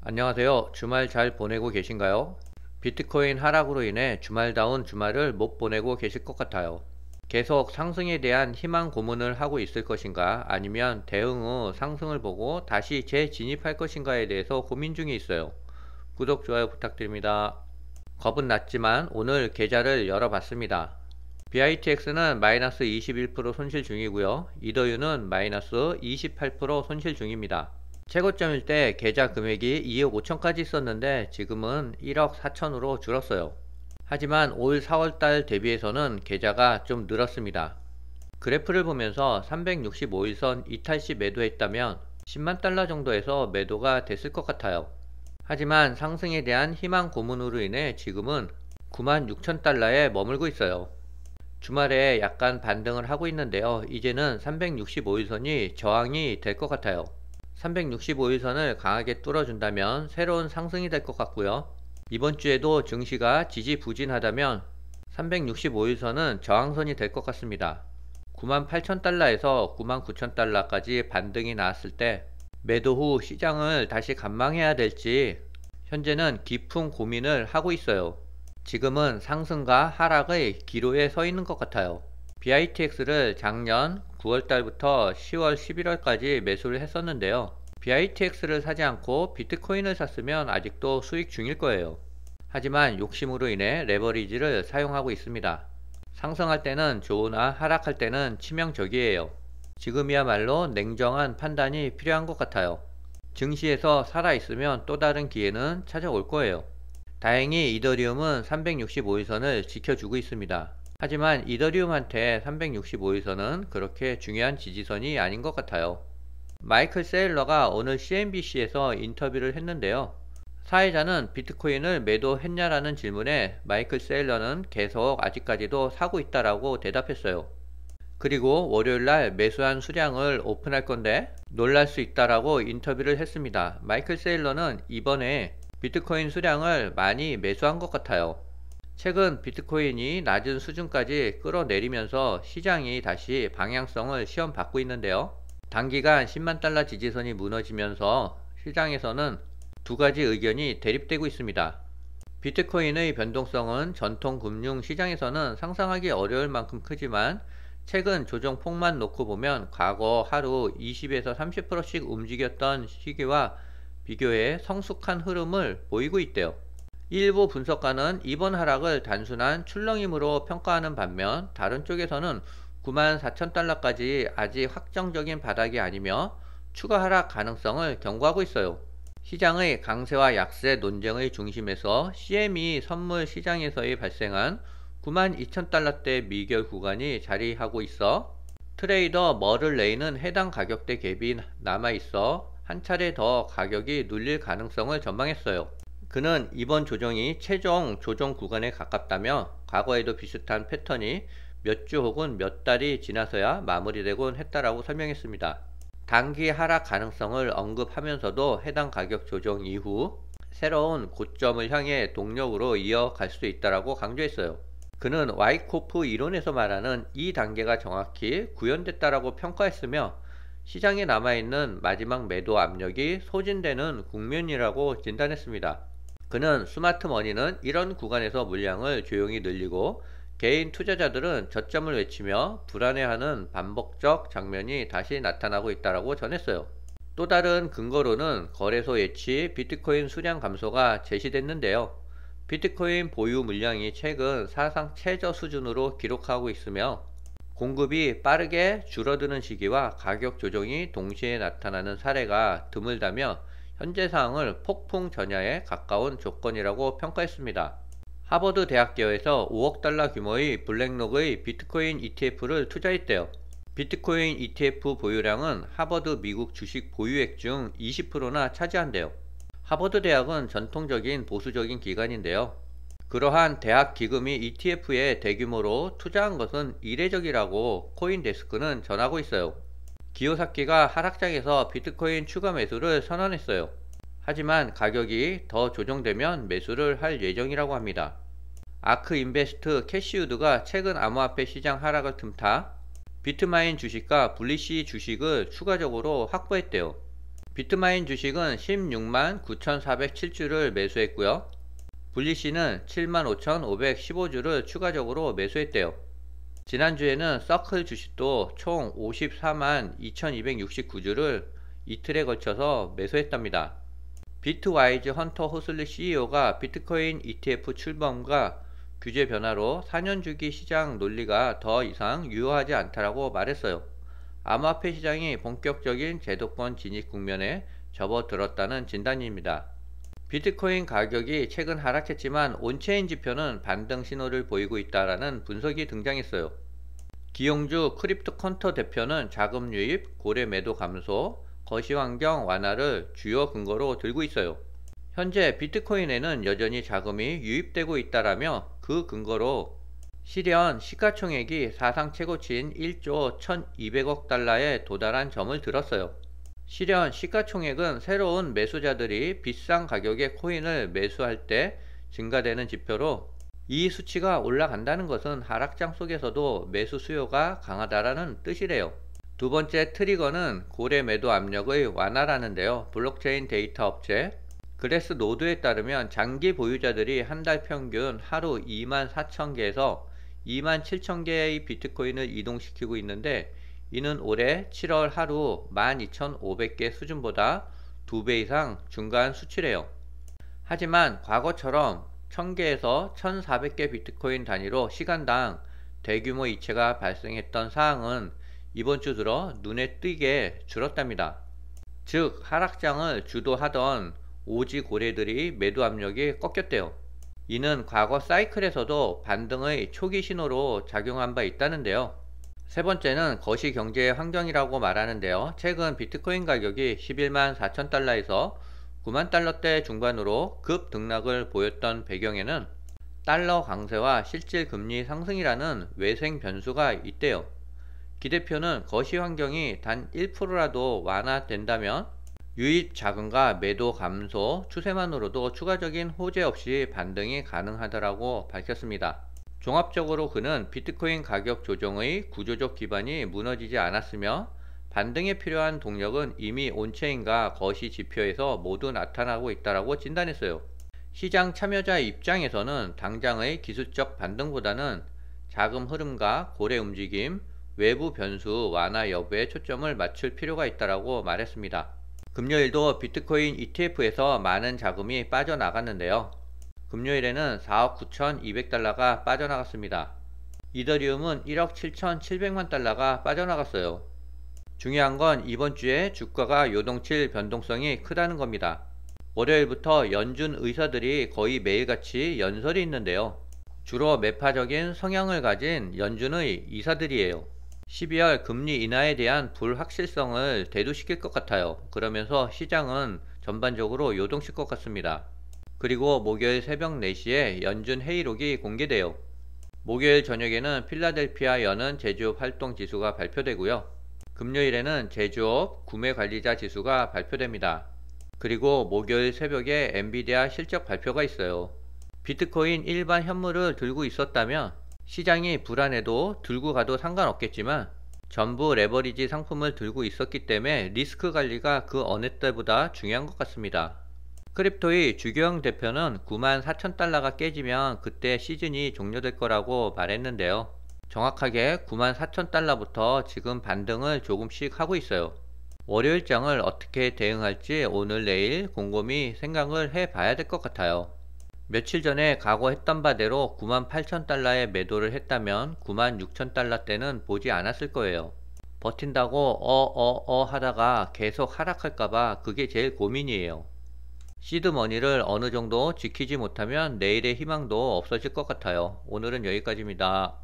안녕하세요. 주말 잘 보내고 계신가요? 비트코인 하락으로 인해 주말다운 주말을 못 보내고 계실 것 같아요. 계속 상승에 대한 희망 고문을 하고 있을 것인가, 아니면 대응 후 상승을 보고 다시 재진입할 것인가에 대해서 고민 중에 있어요. 구독, 좋아요 부탁드립니다. 겁은 났지만 오늘 계좌를 열어봤습니다. BITX는 마이너스 21% 손실 중이고요. 이더유는 마이너스 28% 손실 중입니다. 최고점일 때 계좌 금액이 2억 5천까지 있었는데 지금은 1억 4천으로 줄었어요. 하지만 올 4월달 대비해서는 계좌가 좀 늘었습니다. 그래프를 보면서 365일선 이탈시 매도했다면 10만 달러 정도에서 매도가 됐을 것 같아요. 하지만 상승에 대한 희망 고문으로 인해 지금은 9만 6천 달러에 머물고 있어요. 주말에 약간 반등을 하고 있는데요. 이제는 365일선이 저항이 될 것 같아요. 365일선을 강하게 뚫어준다면 새로운 상승이 될 것 같고요. 이번 주에도 증시가 지지부진하다면 365일선은 저항선이 될 것 같습니다. 98,000달러에서 99,000달러까지 반등이 나왔을 때 매도 후 시장을 다시 관망해야 될지 현재는 깊은 고민을 하고 있어요. 지금은 상승과 하락의 기로에 서 있는 것 같아요. BITX를 작년 9월달부터 10월, 11월까지 매수를 했었는데요. BITX를 사지 않고 비트코인을 샀으면 아직도 수익 중일 거예요. 하지만 욕심으로 인해 레버리지를 사용하고 있습니다. 상승할 때는 좋으나 하락할 때는 치명적이에요. 지금이야말로 냉정한 판단이 필요한 것 같아요. 증시에서 살아있으면 또 다른 기회는 찾아올 거예요. 다행히 이더리움은 365일선을 지켜주고 있습니다. 하지만 이더리움한테 365일선은 그렇게 중요한 지지선이 아닌 것 같아요. 마이클 세일러가 오늘 CNBC에서 인터뷰를 했는데요. 사회자는 비트코인을 매도했냐라는 질문에 마이클 세일러는 계속 아직까지도 사고 있다라고 대답했어요. 그리고 월요일날 매수한 수량을 오픈할 건데 놀랄 수 있다라고 인터뷰를 했습니다. 마이클 세일러는 이번에 비트코인 수량을 많이 매수한 것 같아요. 최근 비트코인이 낮은 수준까지 끌어내리면서 시장이 다시 방향성을 시험받고 있는데요. 단기간 10만 달러 지지선이 무너지면서 시장에서는 두 가지 의견이 대립되고 있습니다. 비트코인의 변동성은 전통 금융 시장에서는 상상하기 어려울 만큼 크지만 최근 조정 폭만 놓고 보면 과거 하루 20에서 30%씩 움직였던 시기와 비교해 성숙한 흐름을 보이고 있대요. 일부 분석가는 이번 하락을 단순한 출렁임으로 평가하는 반면 다른 쪽에서는 94,000달러까지 아직 확정적인 바닥이 아니며 추가 하락 가능성을 경고하고 있어요. 시장의 강세와 약세 논쟁의 중심에서 CME 선물 시장에서의 발생한 92,000달러대 미결 구간이 자리하고 있어 트레이더 머를 레이는 해당 가격대 갭이 남아있어 한 차례 더 가격이 눌릴 가능성을 전망했어요. 그는 이번 조정이 최종 조정 구간에 가깝다며 과거에도 비슷한 패턴이 몇 주 혹은 몇 달이 지나서야 마무리되곤 했다라고 설명했습니다. 단기 하락 가능성을 언급하면서도 해당 가격 조정 이후 새로운 고점을 향해 동력으로 이어갈 수 있다라고 강조했어요. 그는 와이코프 이론에서 말하는 이 단계가 정확히 구현됐다라고 평가했으며 시장에 남아있는 마지막 매도 압력이 소진되는 국면이라고 진단했습니다. 그는 스마트머니는 이런 구간에서 물량을 조용히 늘리고 개인 투자자들은 저점을 외치며 불안해하는 반복적 장면이 다시 나타나고 있다고 전했어요. 또 다른 근거로는 거래소 예치 비트코인 수량 감소가 제시됐는데요. 비트코인 보유 물량이 최근 사상 최저 수준으로 기록하고 있으며 공급이 빠르게 줄어드는 시기와 가격 조정이 동시에 나타나는 사례가 드물다며 현재 상황을 폭풍 전야에 가까운 조건이라고 평가했습니다. 하버드 대학교에서 5억 달러 규모의 블랙록의 비트코인 ETF를 투자했대요. 비트코인 ETF 보유량은 하버드 미국 주식 보유액 중 20%나 차지한대요. 하버드 대학은 전통적인 보수적인 기관인데요. 그러한 대학 기금이 ETF에 대규모로 투자한 것은 이례적이라고 코인데스크는 전하고 있어요. 기요사키가 하락장에서 비트코인 추가 매수를 선언했어요. 하지만 가격이 더 조정되면 매수를 할 예정이라고 합니다. 아크 인베스트 캐시우드가 최근 암호화폐 시장 하락을 틈타 비트마인 주식과 블리시 주식을 추가적으로 확보했대요. 비트마인 주식은 16만 9,407주를 매수했고요. 블리시는 75,515주를 추가적으로 매수했대요. 지난주에는 서클 주식도 총 54만 2,269주를 이틀에 걸쳐서 매수했답니다. 비트와이즈 헌터 호슬리 CEO가 비트코인 ETF 출범과 규제 변화로 4년 주기 시장 논리가 더 이상 유효하지 않다라고 말했어요. 암호화폐 시장이 본격적인 제도권 진입 국면에 접어들었다는 진단입니다. 비트코인 가격이 최근 하락했지만 온체인 지표는 반등 신호를 보이고 있다라는 분석이 등장했어요. 기용주 크립토컨터 대표는 자금 유입, 고래 매도 감소, 거시환경 완화를 주요 근거로 들고 있어요. 현재 비트코인에는 여전히 자금이 유입되고 있다라며 그 근거로 실현 시가총액이 사상 최고치인 1조 1200억 달러에 도달한 점을 들었어요. 실현 시가총액은 새로운 매수자들이 비싼 가격의 코인을 매수할 때 증가되는 지표로 이 수치가 올라간다는 것은 하락장 속에서도 매수 수요가 강하다라는 뜻이래요. 두 번째 트리거는 고래 매도 압력의 완화라는데요. 블록체인 데이터 업체 그래스노드에 따르면 장기 보유자들이 한 달 평균 하루 24,000개에서 27,000개의 비트코인을 이동시키고 있는데 이는 올해 7월 하루 12,500개 수준보다 2배 이상 증가한 수치래요. 하지만 과거처럼 1000개에서 1400개 비트코인 단위로 시간당 대규모 이체가 발생했던 사항은 이번 주 들어 눈에 띄게 줄었답니다. 즉 하락장을 주도하던 오지 고래들이 매도 압력이 꺾였대요. 이는 과거 사이클에서도 반등의 초기 신호로 작용한 바 있다는데요. 세 번째는 거시경제 환경이라고 말하는데요. 최근 비트코인 가격이 11만 4천 달러에서 9만 달러대 중반으로 급등락을 보였던 배경에는 달러 강세와 실질 금리 상승이라는 외생 변수가 있대요. 기대표는 거시 환경이 단 1%라도 완화된다면 유입 자금과 매도 감소 추세만으로도 추가적인 호재 없이 반등이 가능하다고 밝혔습니다. 종합적으로 그는 비트코인 가격 조정의 구조적 기반이 무너지지 않았으며 반등에 필요한 동력은 이미 온체인과 거시 지표에서 모두 나타나고 있다고 진단했어요. 시장 참여자 입장에서는 당장의 기술적 반등보다는 자금 흐름과 고래 움직임, 외부 변수 완화 여부에 초점을 맞출 필요가 있다고 말했습니다. 금요일도 비트코인 ETF에서 많은 자금이 빠져나갔는데요. 금요일에는 4억 9,200달러가 빠져나갔습니다. 이더리움은 1억 7,700만 달러가 빠져나갔어요. 중요한 건 이번 주에 주가가 요동칠 변동성이 크다는 겁니다. 월요일부터 연준 의사들이 거의 매일같이 연설이 있는데요. 주로 매파적인 성향을 가진 연준의 이사들이에요. 12월 금리 인하에 대한 불확실성을 대두시킬 것 같아요. 그러면서 시장은 전반적으로 요동칠 것 같습니다. 그리고 목요일 새벽 4시에 연준 회의록이 공개돼요. 목요일 저녁에는 필라델피아 여는 제조업 활동 지수가 발표되고요. 금요일에는 제조업 구매 관리자 지수가 발표됩니다. 그리고 목요일 새벽에 엔비디아 실적 발표가 있어요. 비트코인 일반 현물을 들고 있었다면 시장이 불안해도 들고 가도 상관없겠지만 전부 레버리지 상품을 들고 있었기 때문에 리스크 관리가 그 어느 때보다 중요한 것 같습니다. 크립토의 주교영 대표는 9만 4천 달러가 깨지면 그때 시즌이 종료될 거라고 말했는데요. 정확하게 9만 4천 달러부터 지금 반등을 조금씩 하고 있어요. 월요일장을 어떻게 대응할지 오늘 내일 곰곰이 생각을 해봐야 될 것 같아요. 며칠 전에 각오했던 바대로 9만 8천 달러에 매도를 했다면 9만 6천 달러 때는 보지 않았을 거예요. 버틴다고 하다가 계속 하락할까봐 그게 제일 고민이에요. 시드머니를 어느 정도 지키지 못하면 내일의 희망도 없어질 것 같아요. 오늘은 여기까지입니다.